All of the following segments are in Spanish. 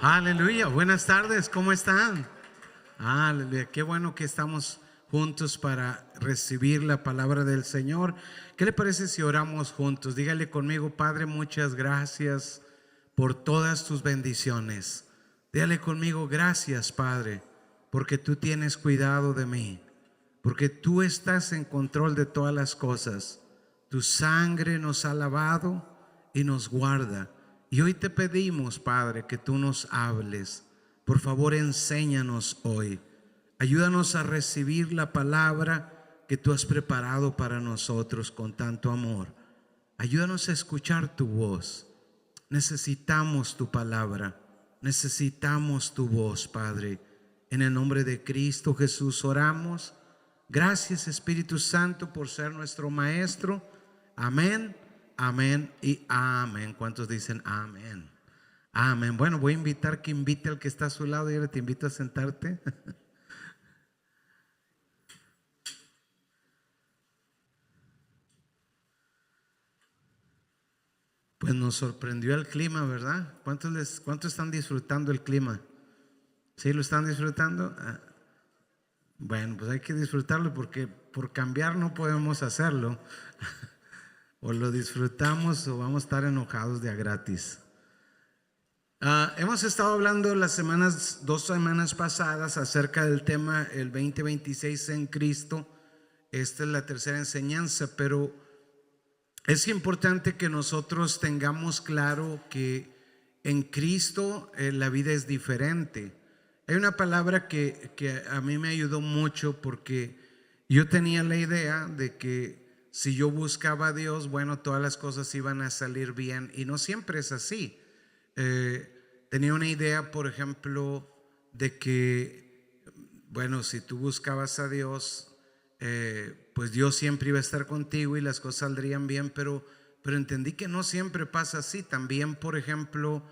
Aleluya, buenas tardes, ¿cómo están? Aleluya, qué bueno que estamos juntos para recibir la palabra del Señor. ¿Qué le parece si oramos juntos? Dígale conmigo: Padre, muchas gracias por todas tus bendiciones. Dígale conmigo: gracias, Padre, porque tú tienes cuidado de mí, porque tú estás en control de todas las cosas. Tu sangre nos ha lavado y nos guarda. Y hoy te pedimos, Padre, que tú nos hables. Por favor, enséñanos hoy. Ayúdanos a recibir la palabra que tú has preparado para nosotros con tanto amor. Ayúdanos a escuchar tu voz. Necesitamos tu palabra. Necesitamos tu voz, Padre. En el nombre de Cristo Jesús oramos. Gracias, Espíritu Santo, por ser nuestro Maestro. Amén, amén y amén. ¿Cuántos dicen amén? Amén. Bueno, voy a invitar que invite al que está a su lado. Y ahora te invito a sentarte. Pues nos sorprendió el clima, ¿verdad? ¿Cuántos están disfrutando el clima? ¿Sí lo están disfrutando? Bueno, pues hay que disfrutarlo, porque por cambiar no podemos hacerlo. O lo disfrutamos o vamos a estar enojados de a gratis. Hemos estado hablando las 2 semanas pasadas acerca del tema el 2026 en Cristo. Esta es la tercera enseñanza, pero es importante que nosotros tengamos claro que en Cristo la vida es diferente. Hay una palabra que a mí me ayudó mucho, porque yo tenía la idea de que si yo buscaba a Dios, bueno, todas las cosas iban a salir bien, y no siempre es así. Tenía una idea, por ejemplo, de que, bueno, si tú buscabas a Dios, pues Dios siempre iba a estar contigo y las cosas saldrían bien, pero entendí que no siempre pasa así. También, por ejemplo,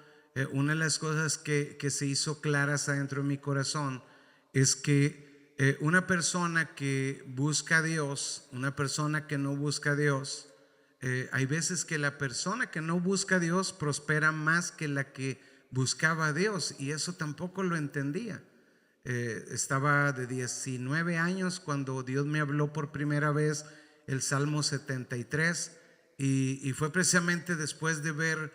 una de las cosas que se hizo claras adentro de mi corazón es que una persona que busca a Dios, una persona que no busca a Dios, hay veces que la persona que no busca a Dios prospera más que la que buscaba a Dios, y eso tampoco lo entendía. Estaba de 19 años cuando Dios me habló por primera vez el Salmo 73, y fue precisamente después de ver,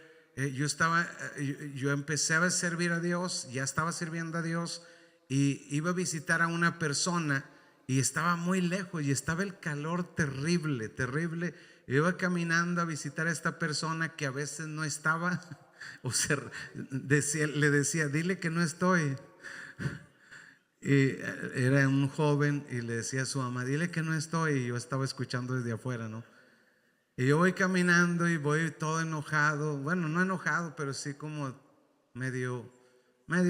yo empecé a servir a Dios, ya estaba sirviendo a Dios, y iba a visitar a una persona y estaba muy lejos y estaba el calor terrible, terrible. Iba caminando a visitar a esta persona que a veces no estaba, o sea, le decía: dile que no estoy. Y era un joven, y le decía a su mamá: dile que no estoy. Y yo estaba escuchando desde afuera, ¿no? Y yo voy caminando y voy todo enojado, bueno, no enojado, pero sí como medio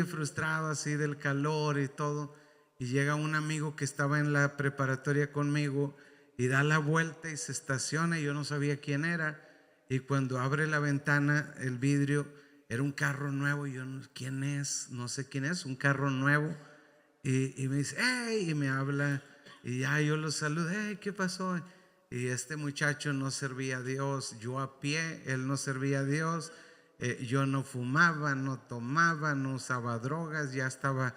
frustrado así del calor y todo. Y llega un amigo que estaba en la preparatoria conmigo y da la vuelta y se estaciona, y yo no sabía quién era. Y cuando abre la ventana, el vidrio, era un carro nuevo, y yo: ¿quién es? No sé quién es, un carro nuevo. Y me dice: hey, y me habla, y ya yo lo saludo: hey, ¿qué pasó? Y este muchacho no servía a Dios, yo a pie, él no servía a Dios. Yo no fumaba, no tomaba, no usaba drogas, ya estaba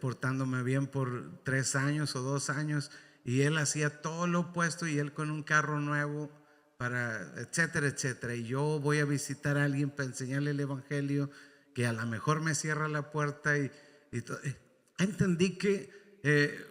portándome bien por 3 años o 2 años, y él hacía todo lo opuesto, y él con un carro nuevo, para etcétera, etcétera. Y yo voy a visitar a alguien para enseñarle el evangelio, que a lo mejor me cierra la puerta, y entendí que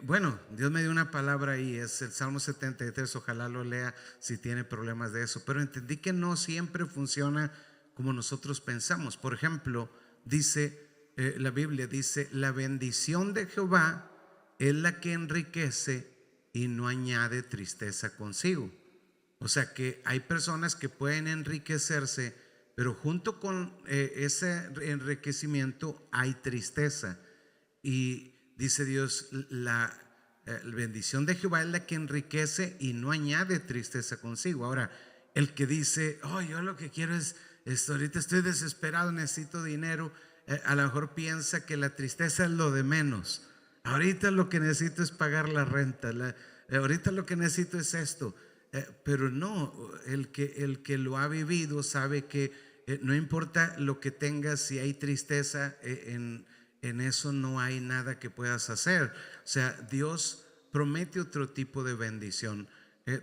bueno, Dios me dio una palabra ahí, es el Salmo 73, ojalá lo lea si tiene problemas de eso, pero entendí que no siempre funciona como nosotros pensamos. Por ejemplo, dice, la Biblia dice: la bendición de Jehová es la que enriquece y no añade tristeza consigo. O sea que hay personas que pueden enriquecerse, pero junto con ese enriquecimiento hay tristeza. Y dice Dios: la bendición de Jehová es la que enriquece y no añade tristeza consigo. Ahora, el que dice: oh, yo lo que quiero es esto, ahorita estoy desesperado, necesito dinero, a lo mejor piensa que la tristeza es lo de menos. Ahorita lo que necesito es pagar la renta, ahorita lo que necesito es esto. Pero no, el que lo ha vivido sabe que no importa lo que tengas, si hay tristeza, en eso no hay nada que puedas hacer. O sea, Dios promete otro tipo de bendición.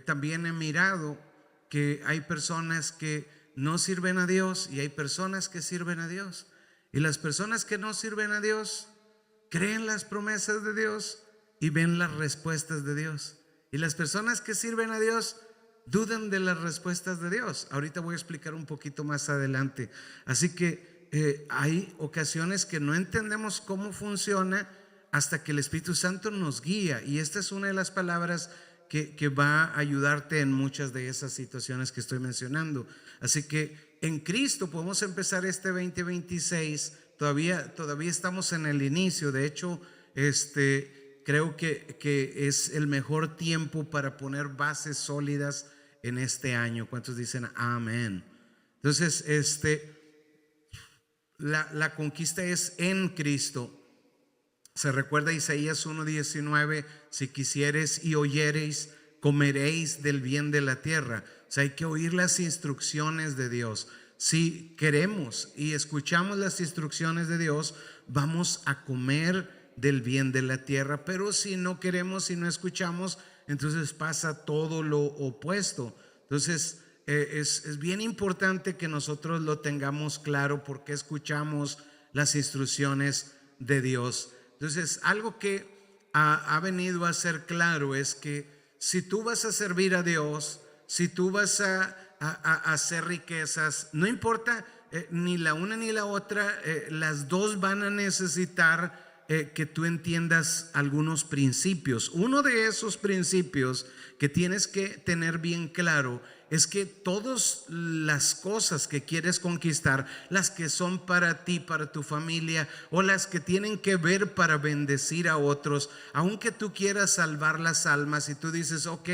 También he mirado que hay personas que no sirven a Dios y hay personas que sirven a Dios. Y las personas que no sirven a Dios creen las promesas de Dios y ven las respuestas de Dios. Y las personas que sirven a Dios dudan de las respuestas de Dios. Ahorita voy a explicar un poquito más adelante. Así que hay ocasiones que no entendemos cómo funciona hasta que el Espíritu Santo nos guía. Y esta es una de las palabras que va a ayudarte en muchas de esas situaciones que estoy mencionando. Así que en Cristo podemos empezar este 2026. Todavía estamos en el inicio. De hecho, creo que es el mejor tiempo para poner bases sólidas en este año. ¿Cuántos dicen amén? Entonces, la conquista es en Cristo. Se recuerda Isaías 1:19: si quisiereis y oyereis, comeréis del bien de la tierra. O sea, hay que oír las instrucciones de Dios. Si queremos y escuchamos las instrucciones de Dios, vamos a comer del bien de la tierra. Pero si no queremos y no escuchamos, entonces pasa todo lo opuesto. Entonces es bien importante que nosotros lo tengamos claro, porque escuchamos las instrucciones de Dios. Entonces, algo que ha venido a ser claro es que si tú vas a servir a Dios, si tú vas a hacer riquezas, no importa ni la una ni la otra, las dos van a necesitar que tú entiendas algunos principios. Uno de esos principios que tienes que tener bien claro es que todas las cosas que quieres conquistar, las que son para ti, para tu familia, o las que tienen que ver para bendecir a otros, aunque tú quieras salvar las almas y tú dices, ok,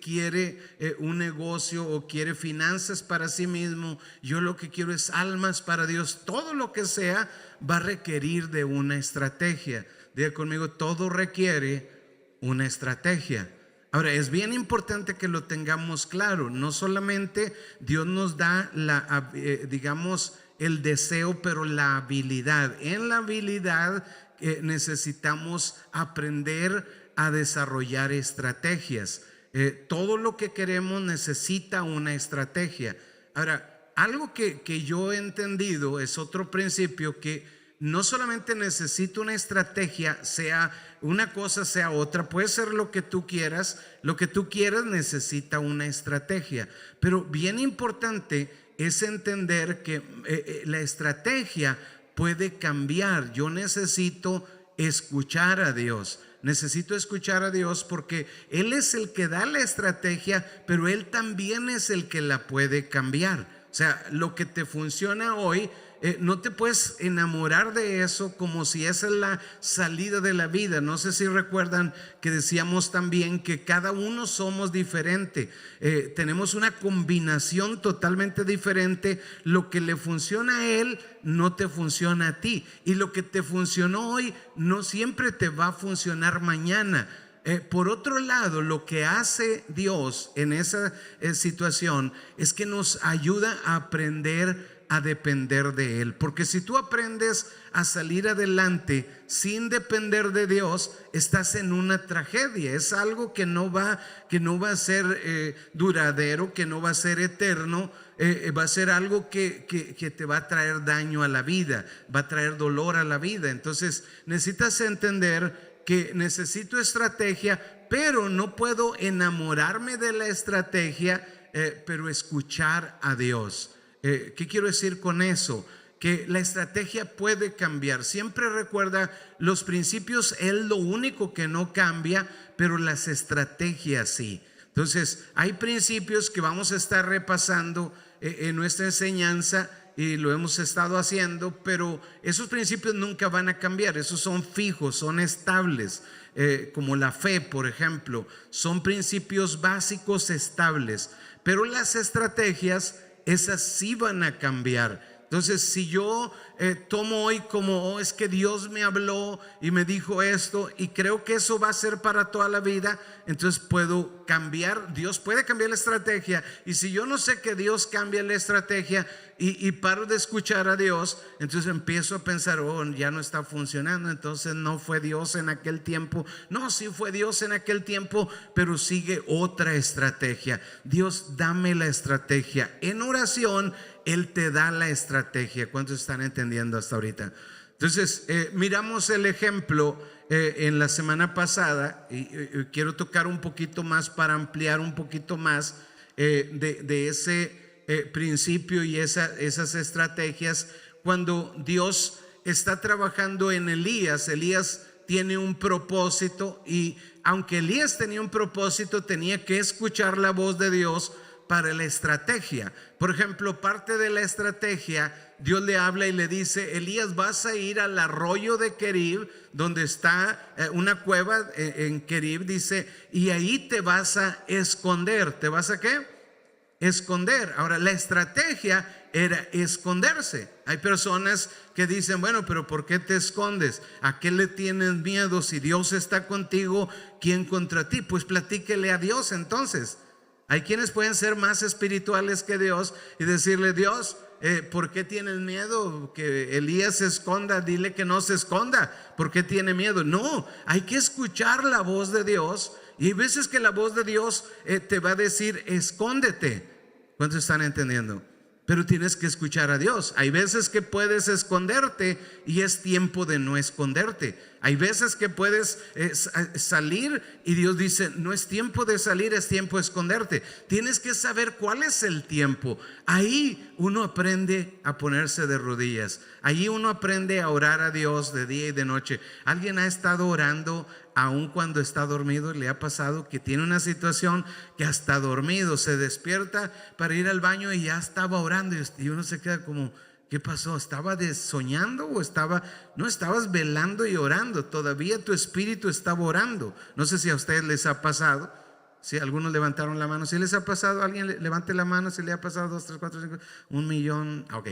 quiere un negocio o quiere finanzas para sí mismo, yo lo que quiero es almas para Dios. Todo lo que sea va a requerir de una estrategia. Diga conmigo, todo requiere una estrategia. Ahora, es bien importante que lo tengamos claro. No solamente Dios nos da digamos, el deseo, pero la habilidad. En la habilidad necesitamos aprender a desarrollar estrategias. Todo lo que queremos necesita una estrategia. Ahora, algo que yo he entendido es otro principio, que no solamente necesito una estrategia, sea una cosa, sea otra. Puede ser lo que tú quieras necesita una estrategia. Pero bien importante es entender que la estrategia puede cambiar. Yo necesito escuchar a Dios. Necesito escuchar a Dios porque Él es el que da la estrategia, pero Él también es el que la puede cambiar. O sea, lo que te funciona hoy, no te puedes enamorar de eso como si esa es la salida de la vida. No sé si recuerdan que decíamos también que cada uno somos diferente. Tenemos una combinación totalmente diferente. Lo que le funciona a él no te funciona a ti, y lo que te funcionó hoy no siempre te va a funcionar mañana. Por otro lado, lo que hace Dios en esa situación es que nos ayuda a aprender a depender de Él. Porque si tú aprendes a salir adelante sin depender de Dios, estás en una tragedia. Es algo que no va a ser duradero, que no va a ser eterno. Va a ser algo que te va a traer daño a la vida, va a traer dolor a la vida. Entonces necesitas entender que necesito estrategia, pero no puedo enamorarme de la estrategia, pero escuchar a Dios. ¿Qué quiero decir con eso? Que la estrategia puede cambiar. Siempre recuerda, los principios es lo único que no cambia, pero las estrategias sí. Entonces hay principios que vamos a estar repasando en nuestra enseñanza, y lo hemos estado haciendo, pero esos principios nunca van a cambiar. Esos son fijos, son estables, como la fe, por ejemplo. Son principios básicos estables, pero las estrategias, esas sí van a cambiar. Entonces, si yo tomo hoy como, es que Dios me habló y me dijo esto y creo que eso va a ser para toda la vida, entonces puedo cambiar. Dios puede cambiar la estrategia. Y si yo no sé que Dios cambia la estrategia y paro de escuchar a Dios, entonces empiezo a pensar, oh, ya no está funcionando, entonces no fue Dios en aquel tiempo. No, sí fue Dios en aquel tiempo, pero sigue otra estrategia. Dios, dame la estrategia. En oración Él te da la estrategia. ¿Cuántos están entendiendo hasta ahorita? Entonces, miramos el ejemplo en la semana pasada y quiero tocar un poquito más para ampliar un poquito más de ese principio y esas estrategias. Cuando Dios está trabajando en Elías, Elías tiene un propósito, y aunque Elías tenía un propósito, tenía que escuchar la voz de Dios para la estrategia. Por ejemplo, parte de la estrategia, Dios le habla y le dice: Elías, vas a ir al arroyo de Querib, donde está una cueva en Querib, dice, y ahí te vas a esconder. ¿Te vas a qué? Esconder. Ahora, la estrategia era esconderse. Hay personas que dicen: bueno, pero ¿por qué te escondes? ¿A qué le tienes miedo? Si Dios está contigo, ¿quién contra ti? Pues platíquele a Dios entonces. Hay quienes pueden ser más espirituales que Dios y decirle: Dios, ¿por qué tienes miedo que Elías se esconda? Dile que no se esconda. ¿Por qué tiene miedo? No, hay que escuchar la voz de Dios. Y hay veces que la voz de Dios te va a decir: escóndete. ¿Cuántos están entendiendo? Pero tienes que escuchar a Dios. Hay veces que puedes esconderte y es tiempo de no esconderte. Hay veces que puedes salir y Dios dice: no es tiempo de salir, es tiempo de esconderte. Tienes que saber cuál es el tiempo. Ahí uno aprende a ponerse de rodillas. Ahí uno aprende a orar a Dios de día y de noche. ¿Alguien ha estado orando aun cuando está dormido? ¿Le ha pasado que tiene una situación que hasta dormido se despierta para ir al baño y ya estaba orando y uno se queda como: ¿qué pasó? ¿Estaba soñando o no estabas velando y orando? Todavía tu espíritu estaba orando. No sé si a ustedes les ha pasado. Si algunos levantaron la mano, si les ha pasado, alguien levante la mano si le ha pasado 2, 3, 4, 5, 1 millón. Ok.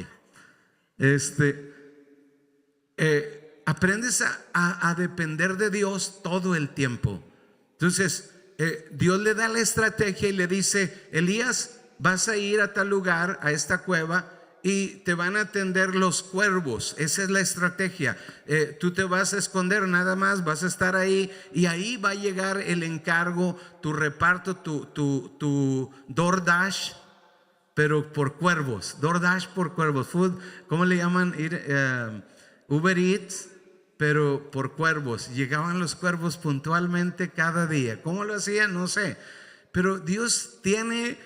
Aprendes a depender de Dios todo el tiempo. Entonces Dios le da la estrategia y le dice: Elías, vas a ir a tal lugar, a esta cueva, y te van a atender los cuervos. Esa es la estrategia. Tú te vas a esconder, nada más vas a estar ahí, y ahí va a llegar el encargo, tu reparto, tu DoorDash, pero por cuervos. DoorDash por cuervos. Food, ¿cómo le llaman? Uber Eats, pero por cuervos. Llegaban los cuervos puntualmente cada día. ¿Cómo lo hacían? No sé. Pero Dios tiene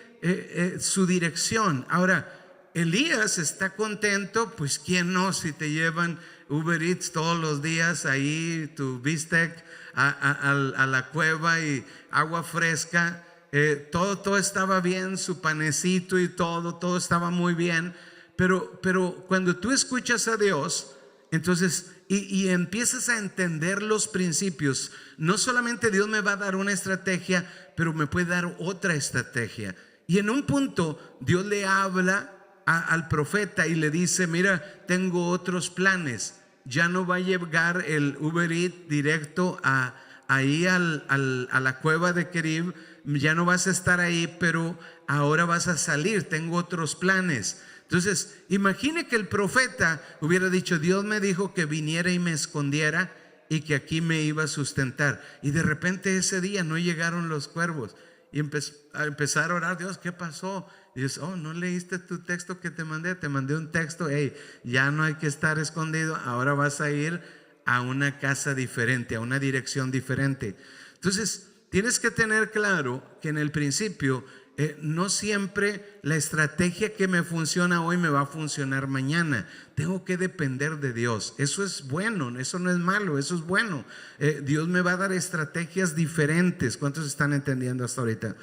su dirección. Ahora, Elías está contento, pues quién no, si te llevan Uber Eats todos los días, ahí tu bistec a la cueva y agua fresca, todo estaba bien, su panecito y todo estaba muy bien. Pero cuando tú escuchas a Dios, entonces y empiezas a entender los principios, no solamente Dios me va a dar una estrategia, pero me puede dar otra estrategia. Y en un punto Dios le habla al profeta y le dice: mira, tengo otros planes. Ya no va a llegar el Uber Eats directo ahí a la cueva de Querib. Ya no vas a estar ahí, pero ahora vas a salir. Tengo otros planes. Entonces, imagine que el profeta hubiera dicho: Dios me dijo que viniera y me escondiera y que aquí me iba a sustentar. Y de repente ese día no llegaron los cuervos. Y a empezar a orar: Dios, ¿qué pasó? Y dices: oh, ¿no leíste tu texto que te mandé? Te mandé un texto. Hey, ya no hay que estar escondido. Ahora vas a ir a una casa diferente, a una dirección diferente. Entonces, tienes que tener claro que en el principio no siempre la estrategia que me funciona hoy me va a funcionar mañana. Tengo que depender de Dios. Eso es bueno, eso no es malo, eso es bueno. Dios me va a dar estrategias diferentes. ¿Cuántos están entendiendo hasta ahorita?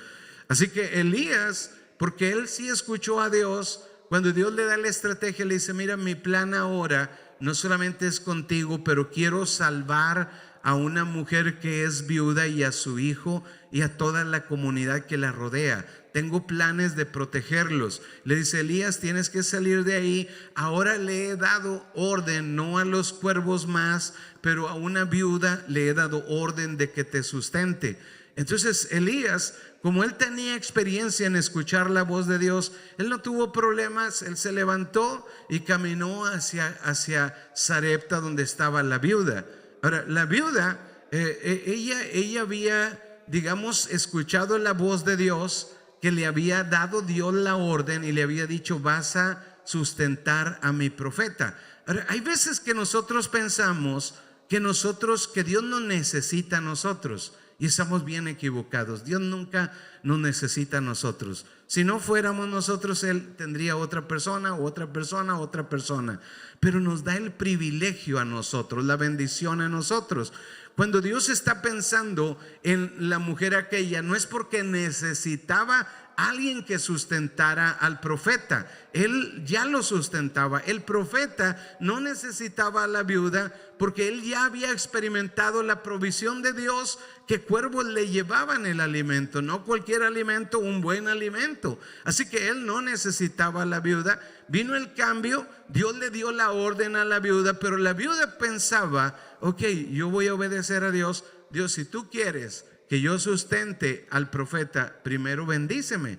Así que Elías, porque él sí escuchó a Dios, cuando Dios le da la estrategia, le dice: mira, mi plan ahora no solamente es contigo, pero quiero salvar a una mujer que es viuda y a su hijo y a toda la comunidad que la rodea. Tengo planes de protegerlos. Le dice: Elías, tienes que salir de ahí. Ahora le he dado orden, no a los cuervos más, pero a una viuda le he dado orden de que te sustente. Entonces Elías, como él tenía experiencia en escuchar la voz de Dios, él no tuvo problemas. Él se levantó y caminó hacia Sarepta, donde estaba la viuda. Ahora, la viuda, ella había, digamos, escuchado la voz de Dios, que le había dado Dios la orden y le había dicho: vas a sustentar a mi profeta. Ahora, hay veces que nosotros pensamos que Dios no necesita a nosotros, y estamos bien equivocados. Dios nunca nos necesita a nosotros. Si no fuéramos nosotros, Él tendría otra persona, otra persona, otra persona. Pero nos da el privilegio a nosotros, la bendición a nosotros. Cuando Dios está pensando en la mujer aquella, no es porque necesitaba alguien que sustentara al profeta. Él ya lo sustentaba. El profeta no necesitaba a la viuda, porque él ya había experimentado la provisión de Dios, que cuervos le llevaban el alimento, no cualquier alimento, un buen alimento. Así que él no necesitaba a la viuda. Vino el cambio, Dios le dio la orden a la viuda, pero la viuda pensaba: ok, yo voy a obedecer a Dios. Dios, si tú quieres que yo sustente al profeta, primero bendíceme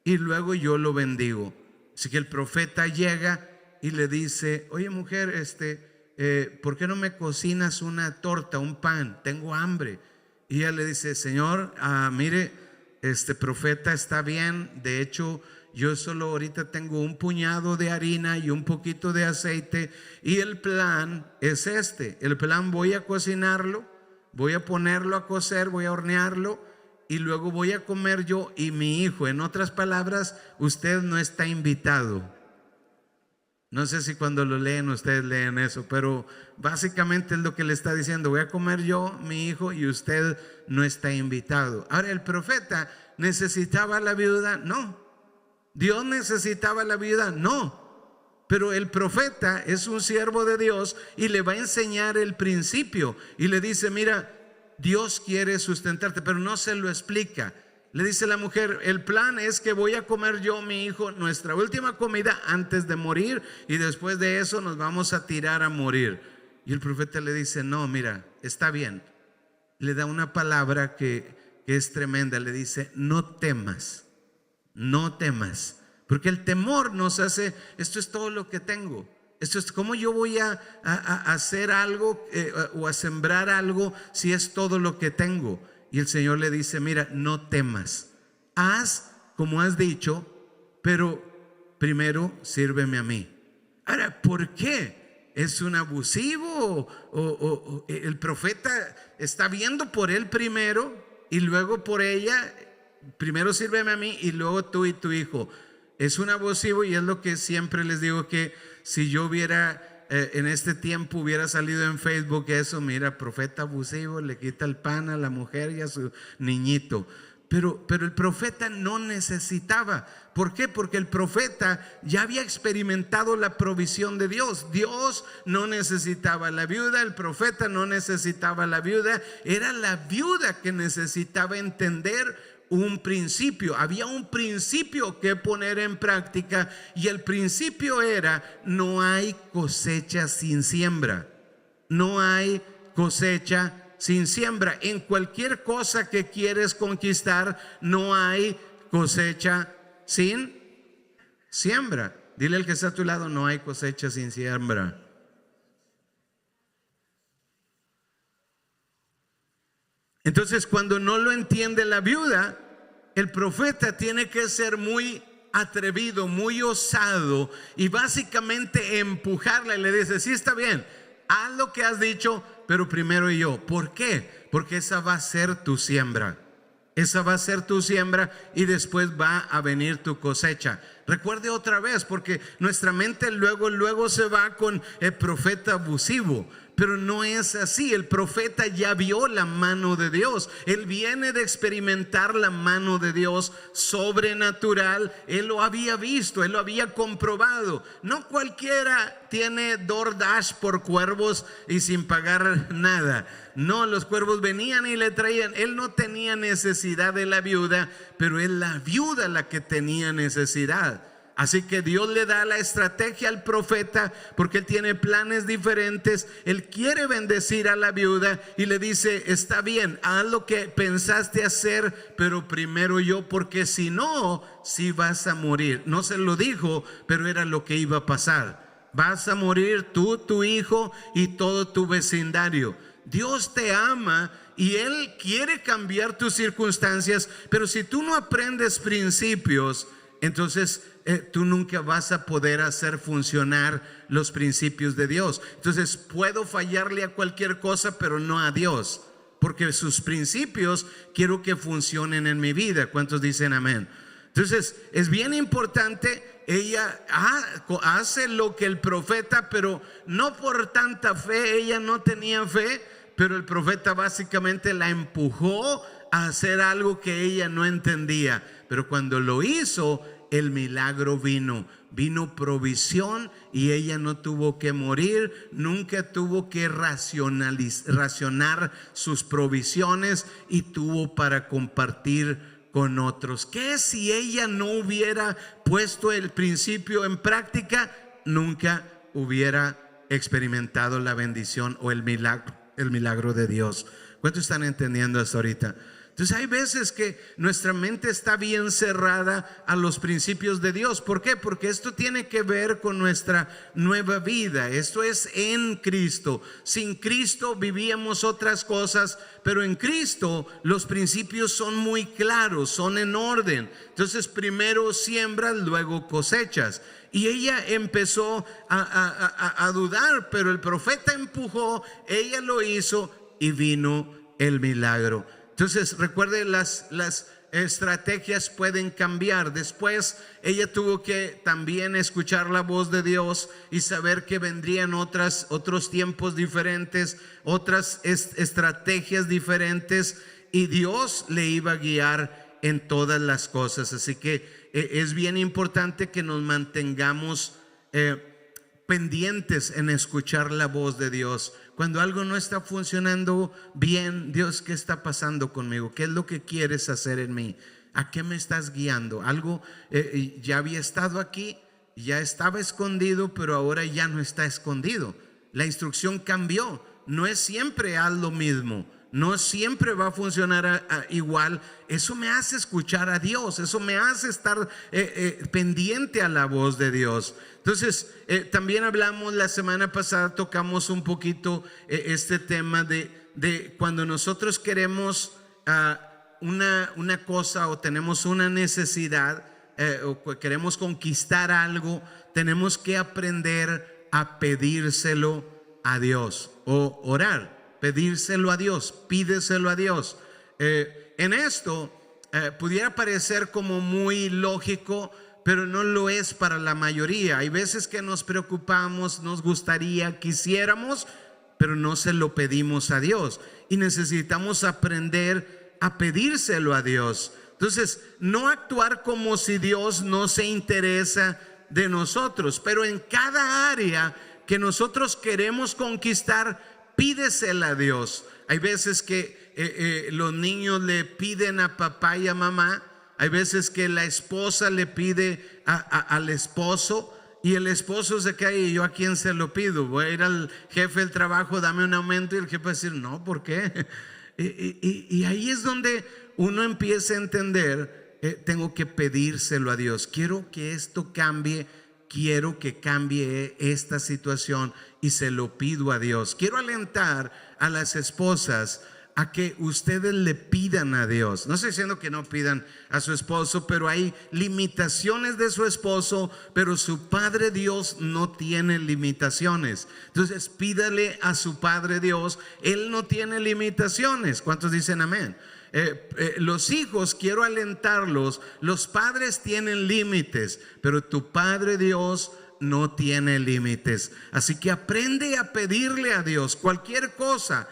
y luego yo lo bendigo. Así que el profeta llega y le dice: oye, mujer, ¿por qué no me cocinas una torta, un pan? Tengo hambre. Y ella le dice: Señor, mire, este profeta está bien. De hecho, yo solo ahorita tengo un puñado de harina y un poquito de aceite, y el plan es el plan: voy a cocinarlo, voy a ponerlo a cocer, voy a hornearlo, y luego voy a comer yo y mi hijo. En otras palabras, usted no está invitado. No sé si cuando lo leen ustedes leen eso, pero básicamente es lo que le está diciendo: voy a comer yo, mi hijo, y usted no está invitado. Ahora, ¿el profeta necesitaba a la viuda? No. ¿Dios necesitaba a la viuda? No. Pero el profeta es un siervo de Dios y le va a enseñar el principio, y le dice: mira, Dios quiere sustentarte, pero no se lo explica. Le dice la mujer: el plan es que voy a comer yo, mi hijo, nuestra última comida antes de morir, y después de eso nos vamos a tirar a morir. Y el profeta le dice: no, mira, está bien. Le da una palabra que es tremenda. Le dice: no temas, no temas. Porque el temor nos hace: esto es todo lo que tengo. Esto es como yo voy a hacer algo o a sembrar algo si es todo lo que tengo. Y el Señor le dice: mira, no temas, haz como has dicho, pero primero sírveme a mí. Ahora, ¿por qué? ¿Es un abusivo? ¿O el profeta está viendo por él primero y luego por ella? Primero sírveme a mí y luego tú y tu hijo. Es un abusivo, y es lo que siempre les digo, que si yo hubiera en este tiempo hubiera salido en Facebook eso: mira, profeta abusivo, le quita el pan a la mujer y a su niñito. Pero el profeta no necesitaba. ¿Por qué? Porque el profeta ya había experimentado la provisión de Dios. Dios no necesitaba a la viuda, el profeta no necesitaba a la viuda. Era la viuda que necesitaba entender un principio. Había un principio que poner en práctica, y el principio era: no hay cosecha sin siembra. No hay cosecha sin siembra. En cualquier cosa que quieres conquistar, no hay cosecha sin siembra. Dile al que está a tu lado: no hay cosecha sin siembra. Entonces, cuando no lo entiende la viuda, el profeta tiene que ser muy atrevido, muy osado, y básicamente empujarla, y le dice: sí, está bien, haz lo que has dicho, pero primero yo. ¿Por qué? Porque esa va a ser tu siembra. Esa va a ser tu siembra, y después va a venir tu cosecha. Recuerde otra vez, porque nuestra mente luego se va con el profeta abusivo. Pero no es así. El profeta ya vio la mano de Dios. Él viene de experimentar la mano de Dios sobrenatural. Él lo había visto, él lo había comprobado. No cualquiera tiene DoorDash por cuervos y sin pagar nada. No, los cuervos venían y le traían. Él no tenía necesidad de la viuda, pero es la viuda la que tenía necesidad. Así que Dios le da la estrategia al profeta, porque él tiene planes diferentes. Él quiere bendecir a la viuda y le dice: está bien, haz lo que pensaste hacer, pero primero yo, porque si no, sí vas a morir. No se lo dijo, pero era lo que iba a pasar. Vas a morir tú, tu hijo y todo tu vecindario. Dios te ama y Él quiere cambiar tus circunstancias, pero si tú no aprendes principios, entonces tú nunca vas a poder hacer funcionar los principios de Dios. Entonces puedo fallarle a cualquier cosa, pero no a Dios, porque sus principios quiero que funcionen en mi vida. ¿Cuántos dicen amén? Entonces es bien importante. Ella hace lo que el profeta, pero no por tanta fe. Ella no tenía fe, pero el profeta básicamente la empujó a hacer algo que ella no entendía. Pero cuando lo hizo, el milagro vino provisión, y ella no tuvo que morir, nunca tuvo que racionar sus provisiones, y tuvo para compartir con otros. ¿Qué si ella no hubiera puesto el principio en práctica? Nunca hubiera experimentado la bendición o el milagro de Dios. ¿Cuántos están entendiendo hasta ahorita? Entonces hay veces que nuestra mente está bien cerrada a los principios de Dios. ¿Por qué? Porque esto tiene que ver con nuestra nueva vida. Esto es en Cristo. Sin Cristo vivíamos otras cosas, pero en Cristo los principios son muy claros, son en orden. Entonces primero siembras, luego cosechas. Y ella empezó a dudar, pero el profeta empujó, ella lo hizo y vino el milagro. Entonces recuerde, las estrategias pueden cambiar. Después ella tuvo que también escuchar la voz de Dios y saber que vendrían otros tiempos diferentes, otras estrategias diferentes, y Dios le iba a guiar en todas las cosas. Así que es bien importante que nos mantengamos pendientes en escuchar la voz de Dios. Cuando algo no está funcionando bien, Dios, ¿qué está pasando conmigo? ¿Qué es lo que quieres hacer en mí? ¿A qué me estás guiando? Algo ya había estado aquí, ya estaba escondido, pero ahora ya no está escondido. La instrucción cambió. No es siempre haz lo mismo, no siempre va a funcionar igual. Eso me hace escuchar a Dios, eso me hace estar pendiente a la voz de Dios. Entonces también hablamos la semana pasada, tocamos un poquito este tema de cuando nosotros queremos una cosa, o tenemos una necesidad, o queremos conquistar algo, tenemos que aprender a pedírselo a Dios, o orar, pedírselo a Dios, pídeselo a Dios. En esto pudiera parecer como muy lógico, pero no lo es para la mayoría. Hay veces que nos preocupamos, nos gustaría, quisiéramos, pero no se lo pedimos a Dios, y necesitamos aprender a pedírselo a Dios. Entonces, no actuar como si Dios no se interesa de nosotros, pero en cada área que nosotros queremos conquistar, pídesela a Dios. Hay veces que los niños le piden a papá y a mamá. Hay veces que la esposa le pide al esposo, y el esposo se cae: ¿y yo a quién se lo pido? Voy a ir al jefe del trabajo, dame un aumento, y el jefe va a decir: no, ¿por qué? Y ahí es donde uno empieza a entender, tengo que pedírselo a Dios. Quiero que esto cambie, quiero que cambie esta situación, y se lo pido a Dios. Quiero alentar a las esposas a que ustedes le pidan a Dios. No estoy diciendo que no pidan a su esposo, pero hay limitaciones de su esposo, pero su Padre Dios no tiene limitaciones. Entonces pídale a su Padre Dios, Él no tiene limitaciones. ¿Cuántos dicen amén? Los hijos, quiero alentarlos, los padres tienen límites, pero tu Padre Dios no tiene límites. Así que aprende a pedirle a Dios cualquier cosa.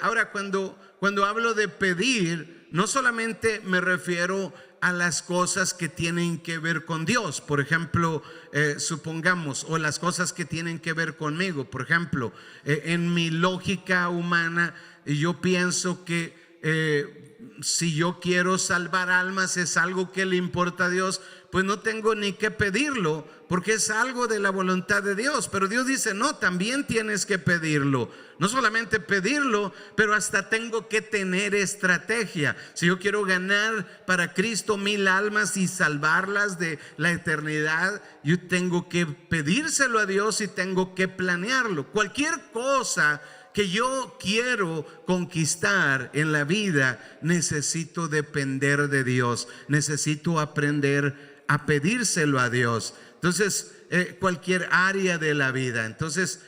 Ahora, cuando hablo de pedir, no solamente me refiero a las cosas que tienen que ver con Dios. Por ejemplo, supongamos, o las cosas que tienen que ver conmigo. Por ejemplo, en mi lógica humana, yo pienso que si yo quiero salvar almas es algo que le importa a Dios, pues no tengo ni que pedirlo, porque es algo de la voluntad de Dios. Pero Dios dice, no, también tienes que pedirlo. No solamente pedirlo, pero hasta tengo que tener estrategia. Si yo quiero ganar para Cristo 1000 almas y salvarlas de la eternidad, yo tengo que pedírselo a Dios y tengo que planearlo. Cualquier cosa que yo quiero conquistar en la vida, necesito depender de Dios, necesito aprender a pedírselo a Dios. Entonces, cualquier área de la vida. Entonces,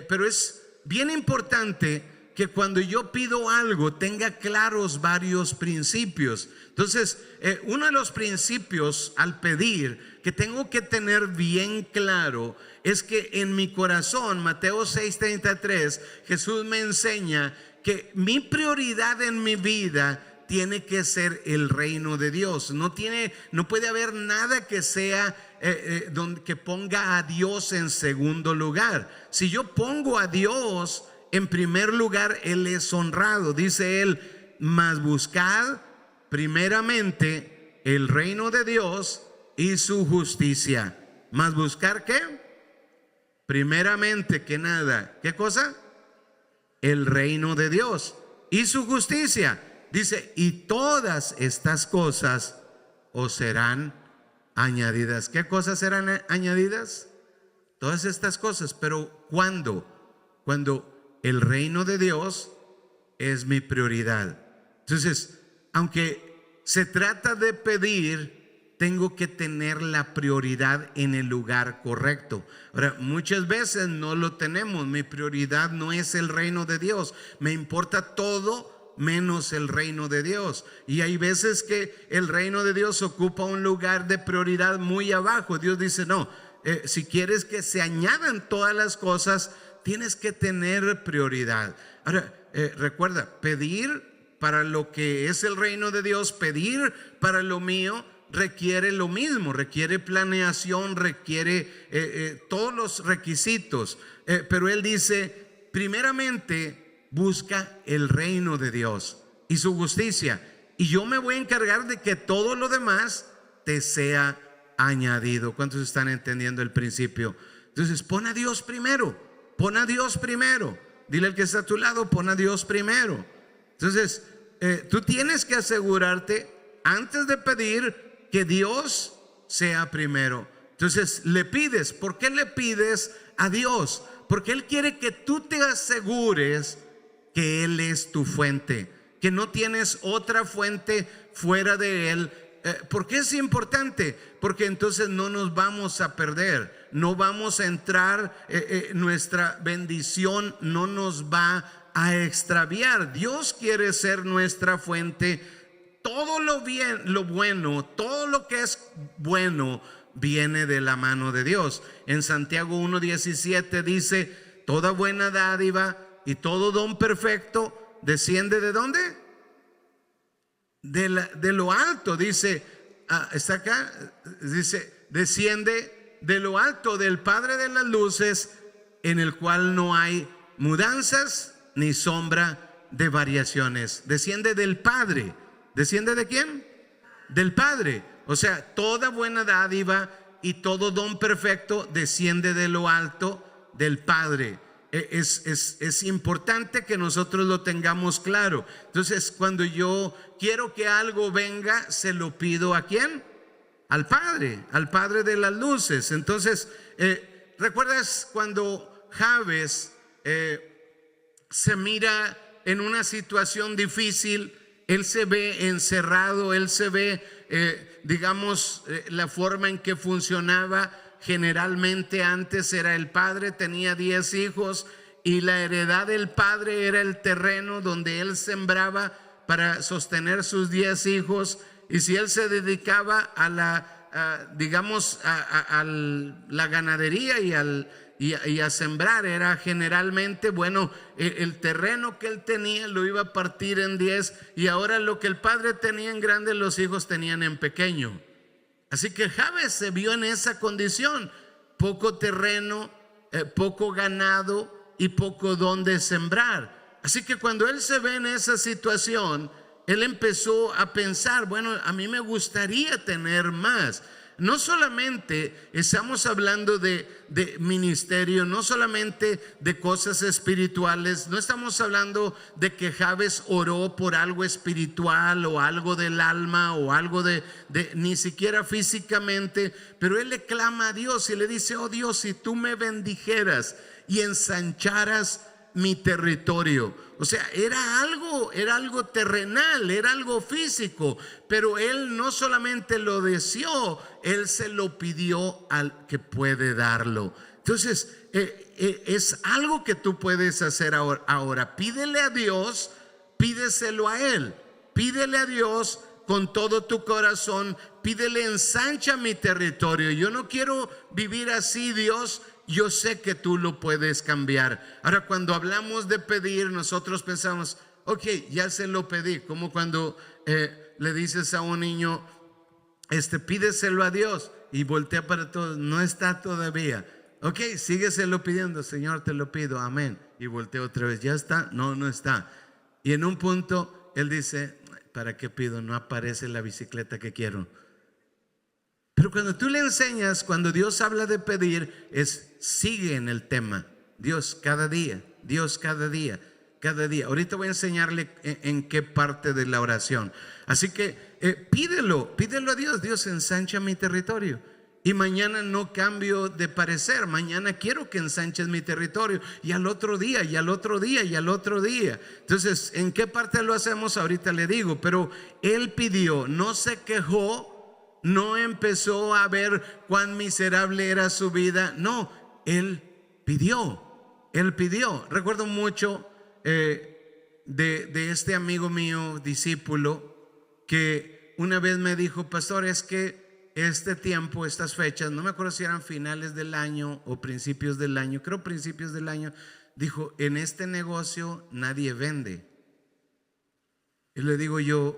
pero es bien importante que cuando yo pido algo tenga claros varios principios. Entonces, uno de los principios al pedir que tengo que tener bien claro es que en mi corazón, Mateo 6:33, Jesús me enseña que mi prioridad en mi vida tiene que ser el reino de Dios. No puede haber nada que sea que ponga a Dios en segundo lugar. Si yo pongo a Dios en primer lugar, Él es honrado. Dice Él, mas buscad primeramente el reino de Dios y su justicia. Mas buscar ¿qué? Primeramente que nada, ¿qué cosa? El reino de Dios y su justicia. Dice, y todas estas cosas os serán añadidas. ¿Qué cosas serán añadidas? Todas estas cosas. Pero ¿cuándo? Cuando el reino de Dios es mi prioridad. Entonces, aunque se trata de pedir, tengo que tener la prioridad en el lugar correcto. Ahora, muchas veces no lo tenemos. Mi prioridad no es el reino de Dios. Me importa todo menos el reino de Dios. Y hay veces que el reino de Dios ocupa un lugar de prioridad muy abajo. Dios dice, no, si quieres que se añadan todas las cosas, tienes que tener prioridad. Ahora, recuerda, pedir para lo que es el reino de Dios, pedir para lo mío, requiere lo mismo, requiere planeación, requiere todos los requisitos. Pero Él dice, primeramente, busca el reino de Dios y su justicia, y yo me voy a encargar de que todo lo demás te sea añadido. ¿Cuántos están entendiendo el principio? Entonces, pon a Dios primero, pon a Dios primero. Dile al que está a tu lado, pon a Dios primero. Entonces, tú tienes que asegurarte antes de pedir que Dios sea primero. Entonces, le pides. ¿Por qué le pides a Dios? Porque Él quiere que tú te asegures que Él es tu fuente, que no tienes otra fuente fuera de Él. ¿Por qué es importante? Porque entonces no nos vamos a perder, no vamos a entrar, nuestra bendición no nos va a extraviar. Dios quiere ser nuestra fuente. Todo lo bueno, todo lo que es bueno viene de la mano de Dios. En Santiago 1:17 dice, toda buena dádiva y todo don perfecto desciende ¿de dónde? De lo alto. Dice, está acá, dice, desciende de lo alto, del Padre de las luces, en el cual no hay mudanzas ni sombra de variaciones. Desciende del Padre. ¿Desciende de quién? Del Padre. O sea, toda buena dádiva y todo don perfecto desciende de lo alto, del Padre. Es importante que nosotros lo tengamos claro. Entonces, cuando yo quiero que algo venga, se lo pido ¿a quién? Al Padre de las luces. Entonces, ¿recuerdas cuando Jabes se mira en una situación difícil? Él se ve encerrado, él se ve, la forma en que funcionaba. Generalmente antes era el padre, tenía 10 hijos y la heredad del padre era el terreno donde él sembraba para sostener sus 10 hijos, y si él se dedicaba a la ganadería y a sembrar, era generalmente, bueno, el terreno que él tenía lo iba a partir en 10, y ahora lo que el padre tenía en grande, los hijos tenían en pequeño. Así que Jabes se vio en esa condición: poco terreno, poco ganado y poco donde sembrar. Así que cuando él se ve en esa situación, él empezó a pensar: bueno, a mí me gustaría tener más. No solamente estamos hablando de ministerio, no solamente de cosas espirituales, no estamos hablando de que Jabes oró por algo espiritual o algo del alma o algo de ni siquiera físicamente, pero él le clama a Dios y le dice: oh Dios, si tú me bendijeras y ensancharas mi territorio. O sea, era algo terrenal, era algo físico, pero él no solamente lo deseó, él se lo pidió al que puede darlo. Entonces, es algo que tú puedes hacer ahora. Pídele a Dios, pídeselo a él. Pídele a Dios con todo tu corazón, pídele: ensancha mi territorio. Yo no quiero vivir así, Dios. Yo sé que tú lo puedes cambiar. Ahora, cuando hablamos de pedir, nosotros pensamos: ok, ya se lo pedí. Como cuando le dices a un niño: pídeselo a Dios, y voltea para todos: no está todavía. Ok, sígueselo pidiendo: Señor, te lo pido, amén. Y voltea otra vez: ya está, no está. Y en un punto él dice: ¿para qué pido? No aparece la bicicleta que quiero. Pero cuando tú le enseñas, cuando Dios habla de pedir, sigue en el tema. Dios cada día, Dios cada día, cada día. Ahorita voy a enseñarle en qué parte de la oración. Así que pídelo a Dios: Dios, ensancha mi territorio. Y mañana no cambio de parecer, mañana quiero que ensanches mi territorio, y al otro día, y al otro día, y al otro día. Entonces, ¿en qué parte lo hacemos? Ahorita le digo. Pero él pidió, no se quejó, no empezó a ver cuán miserable era su vida. No, él pidió. Recuerdo mucho de este amigo mío, discípulo, que una vez me dijo: pastor, es que este tiempo, estas fechas, no me acuerdo si eran finales del año o principios del año, creo principios del año, dijo: en este negocio nadie vende. Y le digo yo: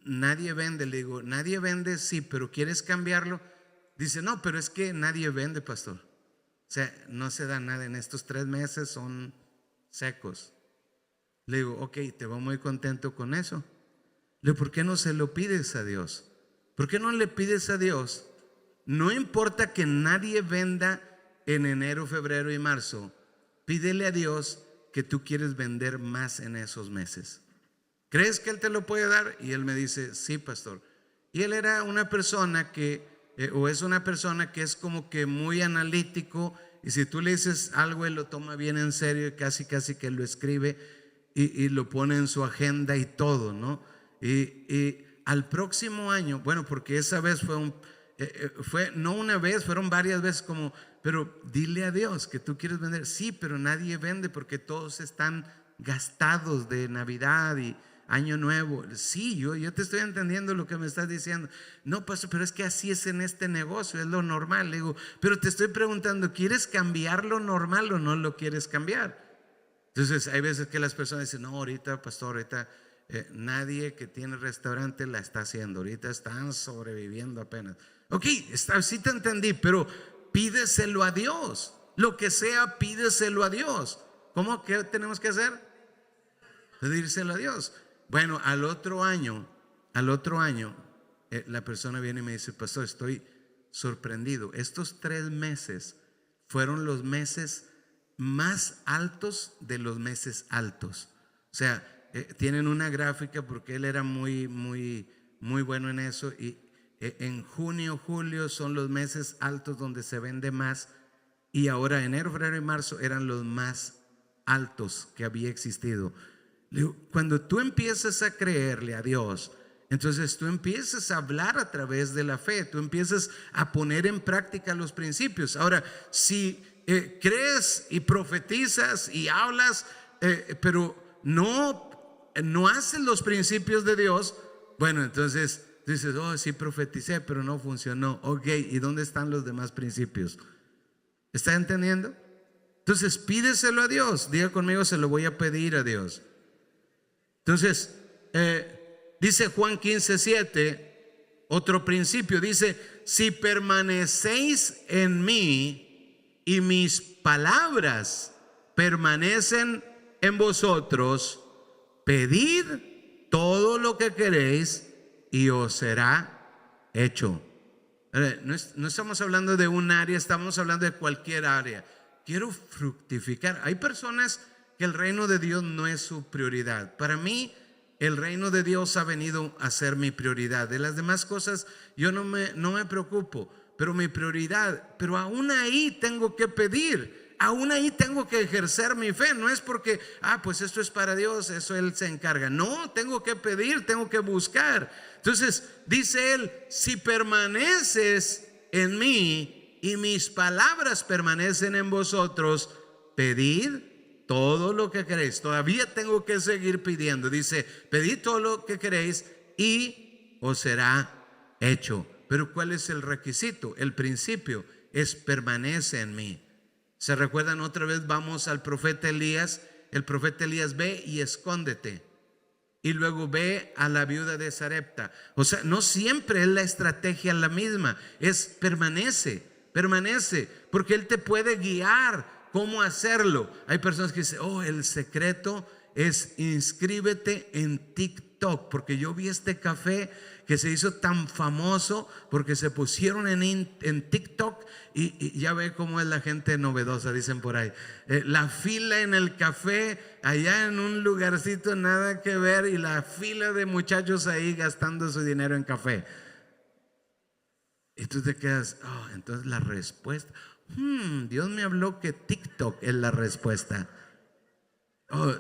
nadie vende. Le digo: nadie vende, sí, pero ¿quieres cambiarlo? Dice: no, pero es que nadie vende, pastor. O sea, no se da nada en estos 3 meses, son secos. Le digo: ok, te veo muy contento con eso. Le digo: ¿por qué no se lo pides a Dios? ¿Por qué no le pides a Dios? No importa que nadie venda en enero, febrero y marzo, pídele a Dios que tú quieres vender más en esos meses. ¿Crees que Él te lo puede dar? Y él me dice: sí, pastor. Y él era una persona que, o es una persona que es como que muy analítico, y si tú le dices algo, él lo toma bien en serio, y casi que lo escribe y lo pone en su agenda y todo, ¿no? Y al próximo año, bueno, porque esa vez fue no una vez, fueron varias veces, como: pero dile a Dios que tú quieres vender. Sí, pero nadie vende porque todos están gastados de Navidad y Año Nuevo. Sí, yo te estoy entendiendo lo que me estás diciendo. No, pastor, pero es que así es en este negocio, es lo normal. Le digo: pero te estoy preguntando, ¿quieres cambiar lo normal o no lo quieres cambiar? Entonces hay veces que las personas dicen: no, ahorita, pastor, ahorita nadie que tiene restaurante la está haciendo, ahorita están sobreviviendo apenas. Ok, sí te entendí, pero pídeselo a Dios. Lo que sea, pídeselo a Dios. ¿Cómo que tenemos que hacer? Pedírselo a Dios. Bueno, al otro año, la persona viene y me dice: pastor, estoy sorprendido. Estos 3 meses fueron los meses más altos de los meses altos. O sea, tienen una gráfica, porque él era muy bueno en eso, y en junio, julio son los meses altos donde se vende más, y ahora enero, febrero y marzo eran los más altos que había existido. Cuando tú empiezas a creerle a Dios, entonces tú empiezas a hablar a través de la fe, tú empiezas a poner en práctica los principios. Ahora, si crees y profetizas y hablas pero no haces los principios de Dios, bueno, entonces dices, oh, sí profeticé, pero no funcionó. Ok, ¿y dónde están los demás principios? ¿Está entendiendo? Entonces pídeselo a Dios. Diga conmigo, se lo voy a pedir a Dios. Entonces, dice Juan 15:7, otro principio, dice, si permanecéis en mí y mis palabras permanecen en vosotros, pedid todo lo que queréis y os será hecho. No estamos hablando de un área, estamos hablando de cualquier área. Quiero fructificar. Hay personas que el reino de Dios no es su prioridad. Para mí, el reino de Dios ha venido a ser mi prioridad. De las demás cosas yo no me preocupo, pero mi prioridad, pero aún ahí tengo que pedir, aún ahí tengo que ejercer mi fe. No es porque, pues esto es para Dios, eso Él se encarga. No, tengo que pedir, tengo que buscar. Entonces dice Él, si permaneces en mí y mis palabras permanecen en vosotros, pedid todo lo que queréis. Todavía tengo que seguir pidiendo. Dice, pedid todo lo que queréis y os será hecho. Pero ¿cuál es el requisito? El principio es permanece en mí. ¿Se recuerdan otra vez? Vamos al profeta Elías. El profeta Elías, ve y escóndete. Y luego ve a la viuda de Sarepta. O sea, no siempre es la estrategia la misma. Es permanece, porque Él te puede guiar cómo hacerlo. Hay personas que dicen, el secreto es inscríbete en TikTok, porque yo vi este café que se hizo tan famoso porque se pusieron en TikTok y ya ve cómo es la gente novedosa, dicen por ahí. La fila en el café, allá en un lugarcito nada que ver, y la fila de muchachos ahí gastando su dinero en café. Y tú te quedas, entonces la respuesta, Dios me habló que TikTok es la respuesta.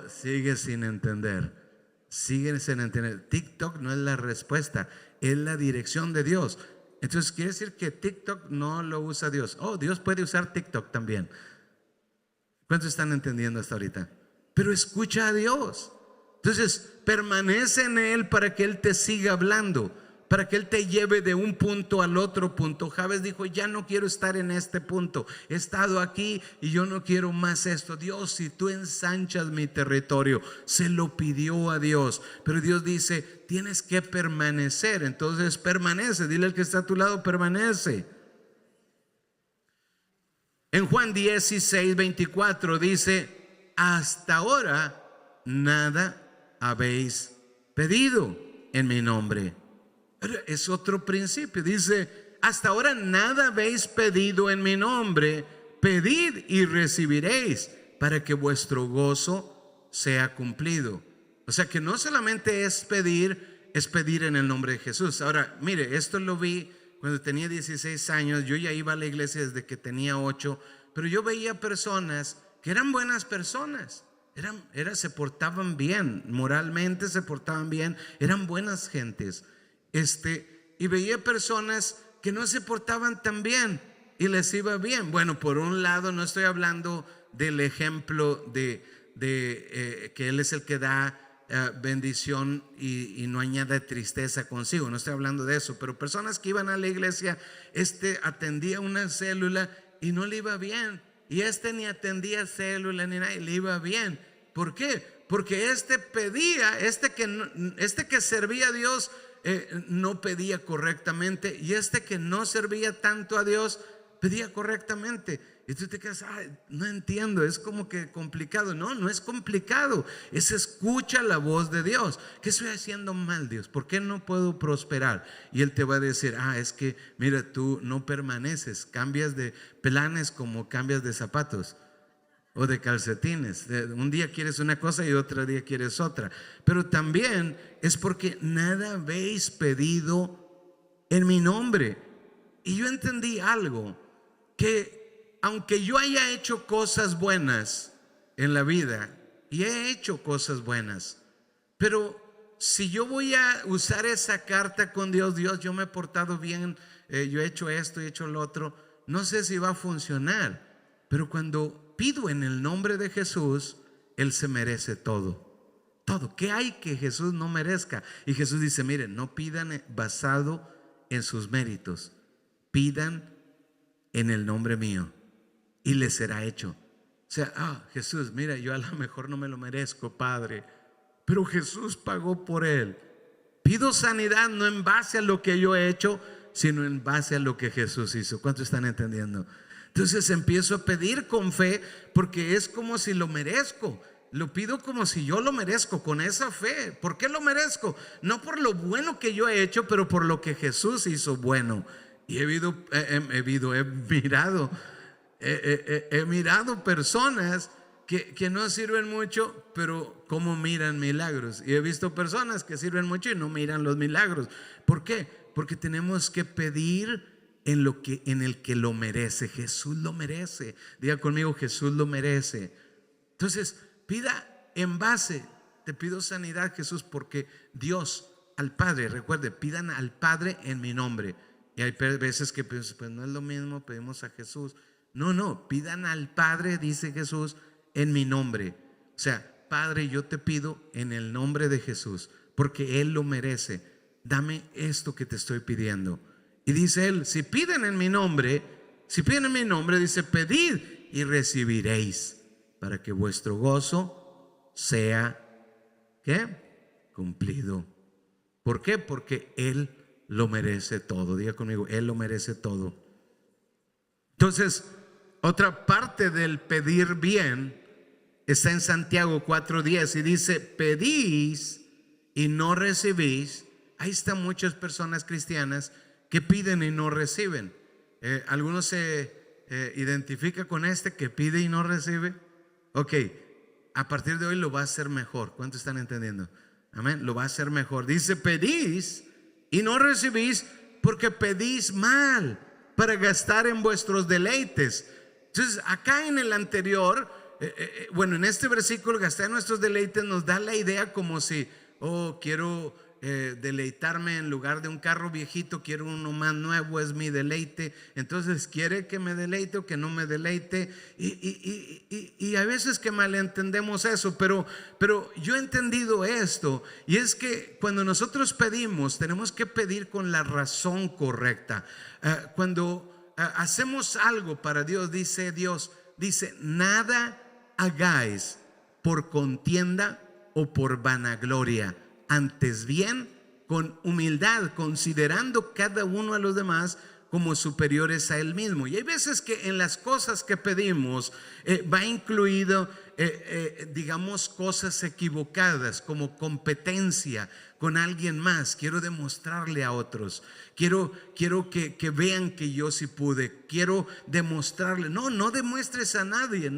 Sigue sin entender. TikTok no es la respuesta, es la dirección de Dios. Entonces quiere decir que TikTok no lo usa Dios. Dios puede usar TikTok también. ¿Cuántos están entendiendo hasta ahorita? Pero escucha a Dios. Entonces permanece en Él para que Él te siga hablando, para que Él te lleve de un punto al otro punto. Jabes dijo, ya no quiero estar en este punto, he estado aquí y yo no quiero más esto. Dios, si tú ensanchas mi territorio, se lo pidió a Dios, pero Dios dice, tienes que permanecer. Entonces permanece, dile al que está a tu lado, permanece. En Juan 16:24 dice, hasta ahora nada habéis pedido en mi nombre. Es otro principio. Dice, hasta ahora nada habéis pedido en mi nombre. Pedid y recibiréis, para que vuestro gozo sea cumplido. O sea que no solamente es pedir en el nombre de Jesús. Ahora, mire, esto lo vi cuando tenía 16 años. Yo ya iba a la iglesia desde que tenía 8, pero yo veía personas que eran buenas personas. Se portaban bien, moralmente se portaban bien, eran buenas gentes. Y veía personas que no se portaban tan bien y les iba bien. Bueno, por un lado, no estoy hablando del ejemplo de que Él es el que da bendición y no añade tristeza consigo. No estoy hablando de eso, pero personas que iban a la iglesia, atendía una célula y no le iba bien, y ni atendía célula ni nada y le iba bien. ¿Por qué? Porque pedía, que servía a Dios, no pedía correctamente, y que no servía tanto a Dios pedía correctamente. Y tú te quedas, no entiendo, es como que complicado. No es complicado, es escucha la voz de Dios. ¿Qué estoy haciendo mal, Dios? ¿Por qué no puedo prosperar? Y Él te va a decir, es que mira, tú no permaneces, cambias de planes como cambias de zapatos o de calcetines. Un día quieres una cosa y otro día quieres otra. Pero también es porque nada habéis pedido en mi nombre. Y yo entendí algo, que aunque yo haya hecho cosas buenas en la vida, y he hecho cosas buenas, pero si yo voy a usar esa carta con Dios, yo me he portado bien, yo he hecho esto y he hecho lo otro, no sé si va a funcionar. Pero cuando pido en el nombre de Jesús, Él se merece todo. Todo. ¿Qué hay que Jesús no merezca? Y Jesús dice, miren, no pidan basado en sus méritos, pidan en el nombre mío y les será hecho. O sea, Jesús, mira, yo a lo mejor no me lo merezco, Padre, pero Jesús pagó por él. Pido sanidad no en base a lo que yo he hecho, sino en base a lo que Jesús hizo. ¿Cuántos están entendiendo? Entonces empiezo a pedir con fe, porque es como si lo merezco. Lo pido como si yo lo merezco, con esa fe. ¿Por qué lo merezco? No por lo bueno que yo he hecho, pero por lo que Jesús hizo bueno. Y he mirado personas que no sirven mucho, pero cómo miran milagros. Y he visto personas que sirven mucho y no miran los milagros. ¿Por qué? Porque tenemos que pedir en el que lo merece. Jesús lo merece. Diga conmigo, Jesús lo merece. Entonces, pida en base. Te pido sanidad, Jesús, porque Dios, al Padre, recuerde, pidan al Padre en mi nombre. Y hay veces que pues no es lo mismo, pedimos a Jesús. No, pidan al Padre, dice Jesús, en mi nombre. O sea, Padre, yo te pido en el nombre de Jesús, porque Él lo merece. Dame esto que te estoy pidiendo. Y dice Él, si piden en mi nombre, dice, pedid y recibiréis, para que vuestro gozo sea, ¿qué? Cumplido. ¿Por qué? Porque Él lo merece todo. Diga conmigo, Él lo merece todo. Entonces, otra parte del pedir bien está en Santiago 4:10 y dice, pedís y no recibís. Ahí están muchas personas cristianas que piden y no reciben. Algunos se identifica con que pide y no recibe. Ok, a partir de hoy lo va a hacer mejor. ¿Cuántos están entendiendo? Amén, lo va a hacer mejor. Dice, pedís y no recibís porque pedís mal para gastar en vuestros deleites. Entonces acá en el anterior, en este versículo, gastar en nuestros deleites nos da la idea como si, quiero deleitarme en lugar de un carro viejito, quiero uno más nuevo, es mi deleite. Entonces quiere que me deleite o que no me deleite, y a veces que malentendemos eso, pero yo he entendido esto, y es que cuando nosotros pedimos, tenemos que pedir con la razón correcta. Cuando hacemos algo para Dios, dice Dios, nada hagáis por contienda o por vanagloria, antes bien con humildad, considerando cada uno a los demás como superiores a él mismo. Y hay veces que en las cosas que pedimos va incluido digamos cosas equivocadas, como competencia con alguien más. Quiero demostrarle a otros, quiero que vean que yo sí pude, quiero demostrarle. No demuestres a nadie,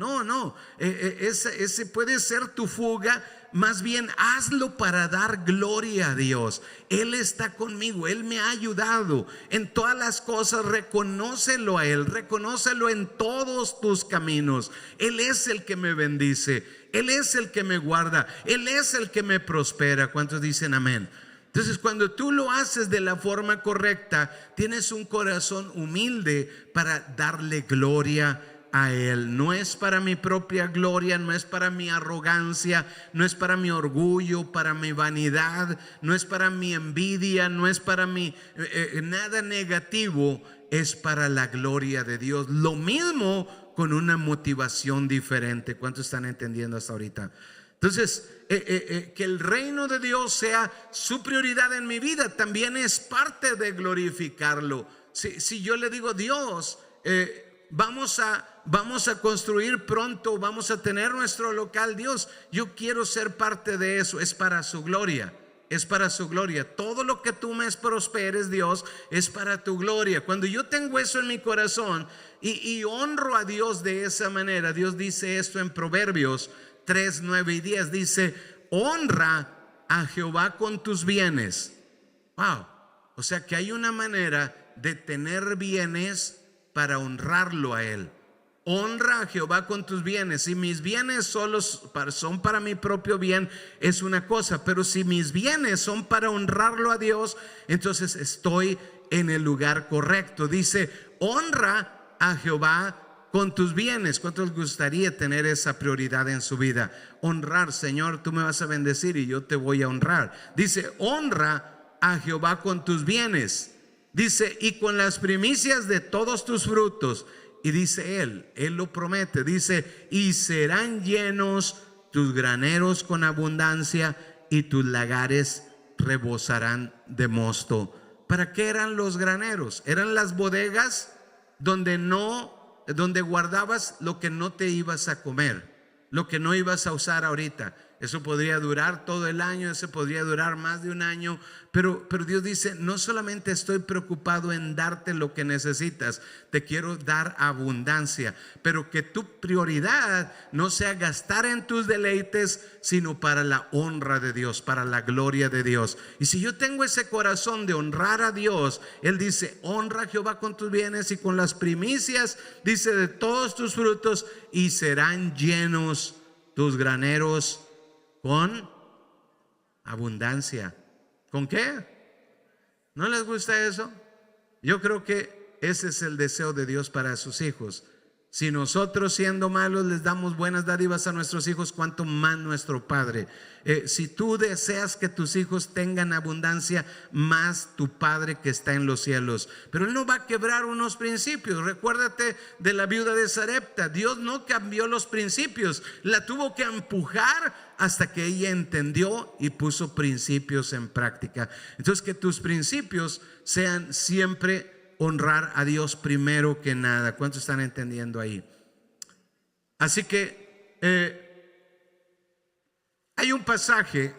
ese puede ser tu fuga. Más bien hazlo para dar gloria a Dios. Él está conmigo, Él me ha ayudado en todas las cosas. Reconócelo a Él, reconócelo en todos tus caminos. Él es el que me bendice, Él es el que me guarda, Él es el que me prospera. ¿Cuántos dicen amén? Entonces, cuando tú lo haces de la forma correcta, tienes un corazón humilde para darle gloria a Él. No es para mi propia gloria, no es para mi arrogancia, no es para mi orgullo, para mi vanidad, no es para mi envidia, no es para mi nada negativo, es para la gloria de Dios. Lo mismo con una motivación diferente. ¿Cuántos están entendiendo hasta ahorita? Entonces, que el reino de Dios sea su prioridad en mi vida también es parte de glorificarlo. Si yo le digo, Dios, vamos a construir pronto, vamos a tener nuestro local, Dios, yo quiero ser parte de eso. Es para su gloria, es para su gloria. Todo lo que tú me prosperes, Dios, es para tu gloria. Cuando yo tengo eso en mi corazón y honro a Dios de esa manera, Dios dice esto en Proverbios 3, 9 y 10, dice, honra a Jehová con tus bienes. Wow, o sea que hay una manera de tener bienes para honrarlo a Él. Honra a Jehová con tus bienes. Si mis bienes son para mi propio bien, es una cosa, pero si mis bienes son para honrarlo a Dios, entonces estoy en el lugar correcto. Dice, honra a Jehová con tus bienes. ¿Cuántos les gustaría tener esa prioridad en su vida? Honrar, Señor, tú me vas a bendecir y yo te voy a honrar. Dice, honra a Jehová con tus bienes. Dice, y con las primicias de todos tus frutos. Y dice él lo promete, dice, y serán llenos tus graneros con abundancia y tus lagares rebosarán de mosto. ¿Para qué eran los graneros? Eran las bodegas donde guardabas lo que no te ibas a comer, lo que no ibas a usar ahorita. Eso podría durar todo el año, eso podría durar más de un año, pero Dios dice, no solamente estoy preocupado en darte lo que necesitas, te quiero dar abundancia, pero que tu prioridad no sea gastar en tus deleites, sino para la honra de Dios, para la gloria de Dios. Y si yo tengo ese corazón de honrar a Dios, Él dice, honra a Jehová con tus bienes y con las primicias, dice, de todos tus frutos, y serán llenos tus graneros con abundancia. ¿Con qué? ¿No les gusta eso? Yo creo que ese es el deseo de Dios para sus hijos. Si nosotros, siendo malos, les damos buenas dádivas a nuestros hijos, cuánto más nuestro Padre. Si tú deseas que tus hijos tengan abundancia, más tu Padre que está en los cielos. Pero Él no va a quebrar unos principios. Recuérdate de la viuda de Sarepta. Dios no cambió los principios, la tuvo que empujar hasta que ella entendió y puso principios en práctica. Entonces, que tus principios sean siempre honrar a Dios primero que nada. ¿Cuántos están entendiendo ahí? Así que hay un pasaje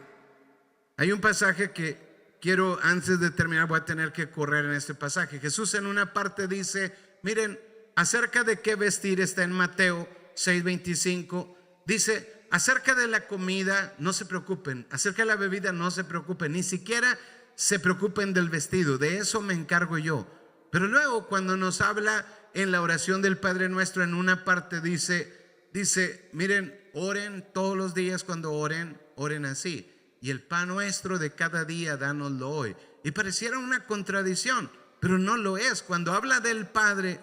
que quiero, antes de terminar, voy a tener que correr en este pasaje. Jesús en una parte dice, miren, acerca de qué vestir, está en Mateo 6:25, dice, acerca de la comida no se preocupen, acerca de la bebida no se preocupen, ni siquiera se preocupen del vestido, de eso me encargo yo. Pero luego, cuando nos habla en la oración del Padre Nuestro, en una parte dice, miren, oren todos los días, cuando oren así, y el pan nuestro de cada día dánoslo hoy. Y pareciera una contradicción, pero no lo es. Cuando habla del Padre,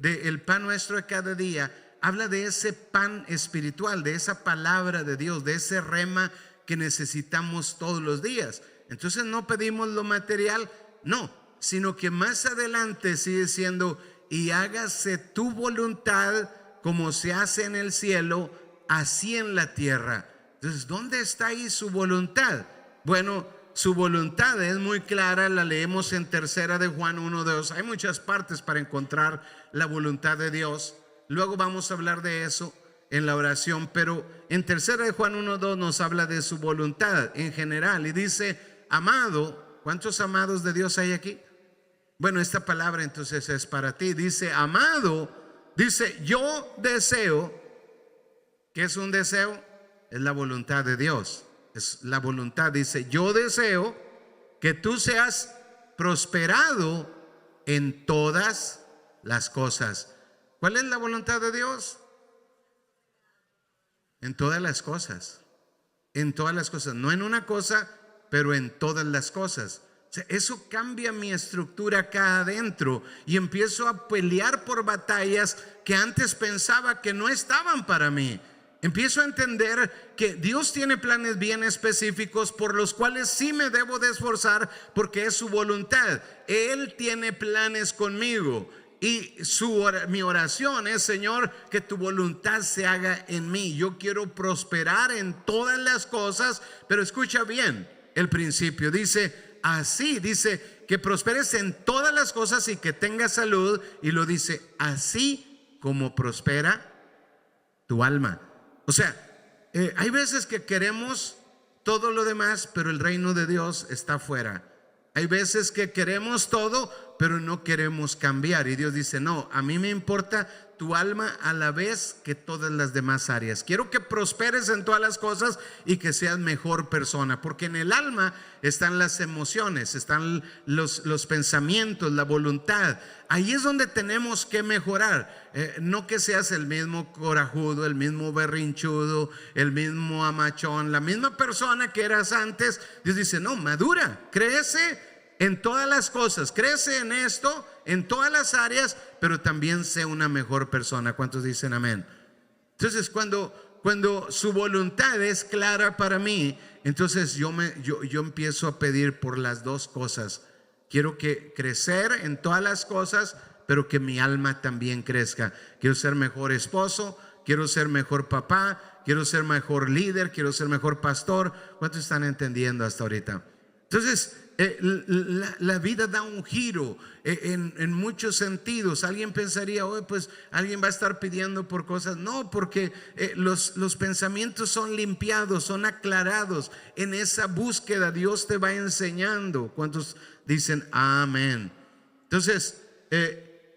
el pan nuestro de cada día, habla de ese pan espiritual, de esa palabra de Dios, de ese rema que necesitamos todos los días. Entonces no pedimos lo material, no, sino que más adelante sigue diciendo, y hágase tu voluntad como se hace en el cielo, así en la tierra. Entonces, ¿dónde está ahí su voluntad? Bueno, su voluntad es muy clara, la leemos en 3 de Juan 1:2. Hay muchas partes para encontrar la voluntad de Dios. Luego vamos a hablar de eso en la oración, pero en 3 de Juan 1:2 nos habla de su voluntad en general y dice, amado. ¿Cuántos amados de Dios hay aquí? Bueno, esta palabra entonces es para ti. Dice, amado, dice, yo deseo. ¿Qué es un deseo? Es la voluntad de Dios. Es la voluntad. Dice, yo deseo que tú seas prosperado en todas las cosas. ¿Cuál es la voluntad de Dios? En todas las cosas. En todas las cosas. No en una cosa, pero en todas las cosas. O sea, eso cambia mi estructura acá adentro y empiezo a pelear por batallas que antes pensaba que no estaban para mí. Empiezo a entender que Dios tiene planes bien específicos por los cuales sí me debo de esforzar porque es su voluntad. Él tiene planes conmigo y mi oración es, Señor, que tu voluntad se haga en mí. Yo quiero prosperar en todas las cosas, pero escucha bien el principio. Dice, así, dice que prosperes en todas las cosas y que tengas salud, y lo dice, así como prospera tu alma. O sea, hay veces que queremos todo lo demás, pero el reino de Dios está afuera. Hay veces que queremos todo, pero no queremos cambiar. Y Dios dice, no, a mí me importa tu alma a la vez que todas las demás áreas. Quiero que prosperes en todas las cosas y que seas mejor persona, porque en el alma están las emociones, están los pensamientos, la voluntad. Ahí es donde tenemos que mejorar. No que seas el mismo corajudo, el mismo berrinchudo, el mismo amachón, la misma persona que eras antes. Dios dice, no, madura, crece en todas las cosas, crece en esto en todas las áreas, pero también sé una mejor persona. ¿Cuántos dicen amén? Entonces cuando su voluntad es clara para mí, entonces yo empiezo a pedir por las dos cosas. Quiero crecer en todas las cosas, pero que mi alma también crezca. Quiero ser mejor esposo, quiero ser mejor papá, quiero ser mejor líder, quiero ser mejor pastor. ¿Cuántos están entendiendo hasta ahorita? Entonces la vida da un giro en muchos sentidos. Alguien pensaría, oye, pues alguien va a estar pidiendo por cosas. No, porque los pensamientos son limpiados, son aclarados. En esa búsqueda Dios te va enseñando. ¿Cuántos dicen amén? Entonces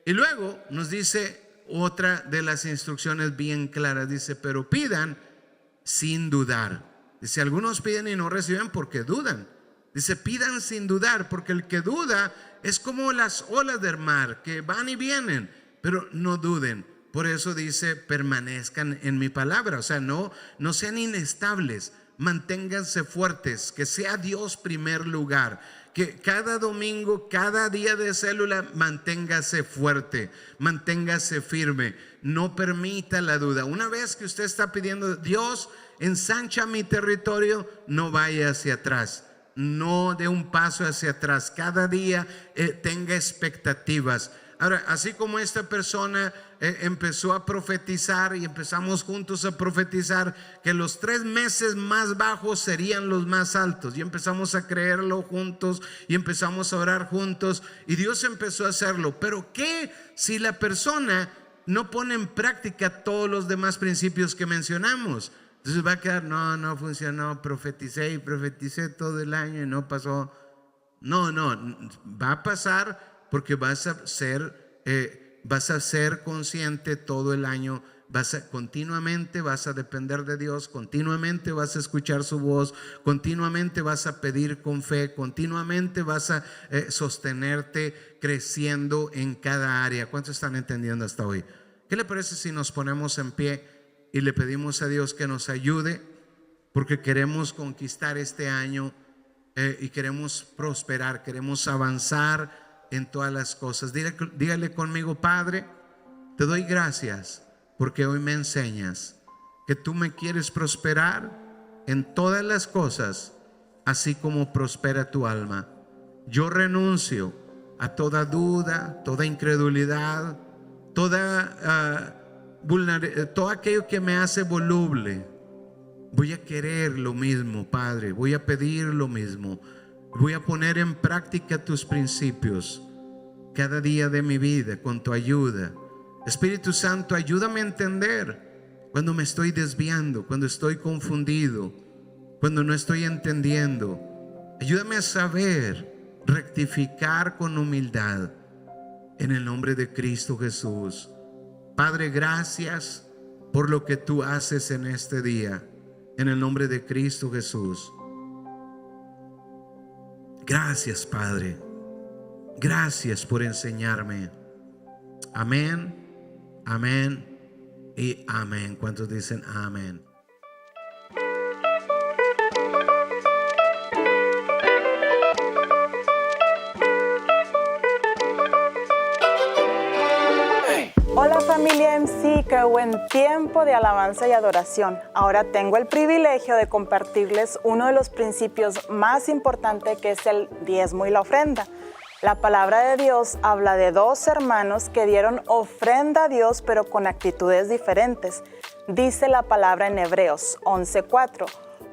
y luego nos dice otra de las instrucciones bien claras. Dice, pero pidan sin dudar. Dice, algunos piden y no reciben porque dudan. Dice, pidan sin dudar, porque el que duda es como las olas del mar, que van y vienen, pero no duden. Por eso dice, permanezcan en mi palabra. O sea, no sean inestables, manténganse fuertes, que sea Dios primer lugar. Que cada domingo, cada día de célula, manténgase fuerte, manténgase firme, no permita la duda. Una vez que usted está pidiendo, Dios, ensancha mi territorio, no vaya hacia atrás. No dé un paso hacia atrás. Cada día tenga expectativas. Ahora, así como esta persona empezó a profetizar y empezamos juntos a profetizar que los 3 meses más bajos serían los más altos, y empezamos a creerlo juntos y empezamos a orar juntos y Dios empezó a hacerlo. Pero ¿qué si la persona no pone en práctica todos los demás principios que mencionamos? Entonces va a quedar, no funcionó, profeticé todo el año y no pasó. No, va a pasar porque vas a ser consciente todo el año. Continuamente vas a depender de Dios, continuamente vas a escuchar su voz, continuamente vas a pedir con fe, continuamente vas a sostenerte creciendo en cada área. ¿Cuántos están entendiendo hasta hoy? ¿Qué le parece si nos ponemos en pie y le pedimos a Dios que nos ayude? Porque queremos conquistar este año y queremos prosperar, queremos avanzar en todas las cosas. Dígale conmigo: Padre, te doy gracias porque hoy me enseñas que tú me quieres prosperar en todas las cosas, así como prospera tu alma. Yo renuncio a toda duda, toda incredulidad, todo aquello que me hace voluble. Voy a querer lo mismo, Padre, voy a pedir lo mismo, voy a poner en práctica tus principios cada día de mi vida con tu ayuda. Espíritu Santo, ayúdame a entender cuando me estoy desviando, cuando estoy confundido, cuando no estoy entendiendo. Ayúdame a saber rectificar con humildad, en el nombre de Cristo Jesús. Padre, gracias por lo que tú haces en este día, en el nombre de Cristo Jesús. Gracias, Padre. Gracias por enseñarme. Amén, amén y amén. ¿Cuántos dicen amén? Hola familia MC, qué buen tiempo de alabanza y adoración. Ahora tengo el privilegio de compartirles uno de los principios más importantes, que es el diezmo y la ofrenda. La palabra de Dios habla de 2 hermanos que dieron ofrenda a Dios, pero con actitudes diferentes. Dice la palabra en Hebreos 11:4: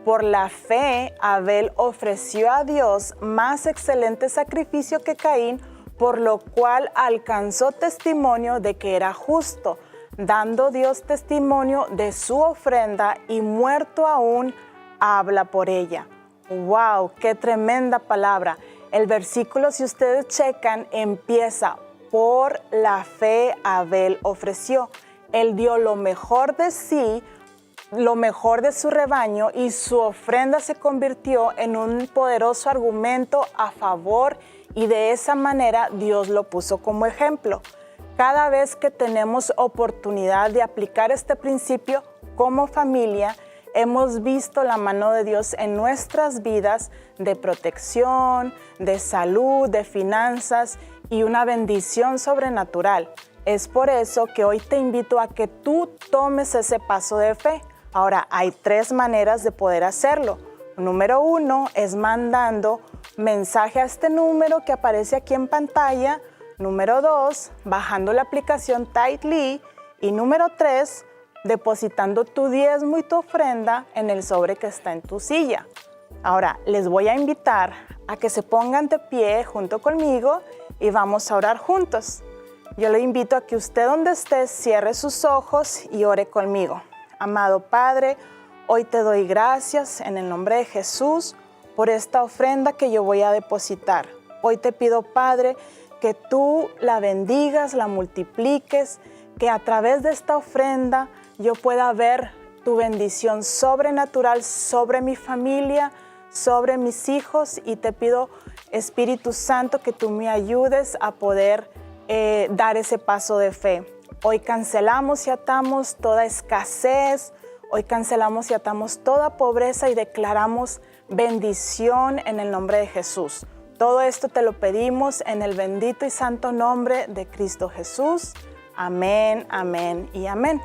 por la fe Abel ofreció a Dios más excelente sacrificio que Caín, por lo cual alcanzó testimonio de que era justo, dando Dios testimonio de su ofrenda, y muerto aún habla por ella. ¡Wow! ¡Qué tremenda palabra! El versículo, si ustedes checan, empieza: por la fe Abel ofreció. Él dio lo mejor de sí, lo mejor de su rebaño, y su ofrenda se convirtió en un poderoso argumento a favor, y de esa manera Dios lo puso como ejemplo. Cada vez que tenemos oportunidad de aplicar este principio como familia, hemos visto la mano de Dios en nuestras vidas, de protección, de salud, de finanzas, y una bendición sobrenatural. Es por eso que hoy te invito a que tú tomes ese paso de fe. Ahora, hay 3 maneras de poder hacerlo. Número 1 es mandando mensaje a este número que aparece aquí en pantalla. Número 2, bajando la aplicación Tithely. Y número 3, depositando tu diezmo y tu ofrenda en el sobre que está en tu silla. Ahora, les voy a invitar a que se pongan de pie junto conmigo y vamos a orar juntos. Yo le invito a que usted donde esté cierre sus ojos y ore conmigo. Amado Padre, hoy te doy gracias en el nombre de Jesús por esta ofrenda que yo voy a depositar. Hoy te pido, Padre, que tú la bendigas, la multipliques, que a través de esta ofrenda yo pueda ver tu bendición sobrenatural sobre mi familia, sobre mis hijos, y te pido, Espíritu Santo, que tú me ayudes a poder dar ese paso de fe. Hoy cancelamos y atamos toda escasez, hoy cancelamos y atamos toda pobreza y declaramos bendición en el nombre de Jesús. Todo esto te lo pedimos en el bendito y santo nombre de Cristo Jesús. Amén, amén y amén.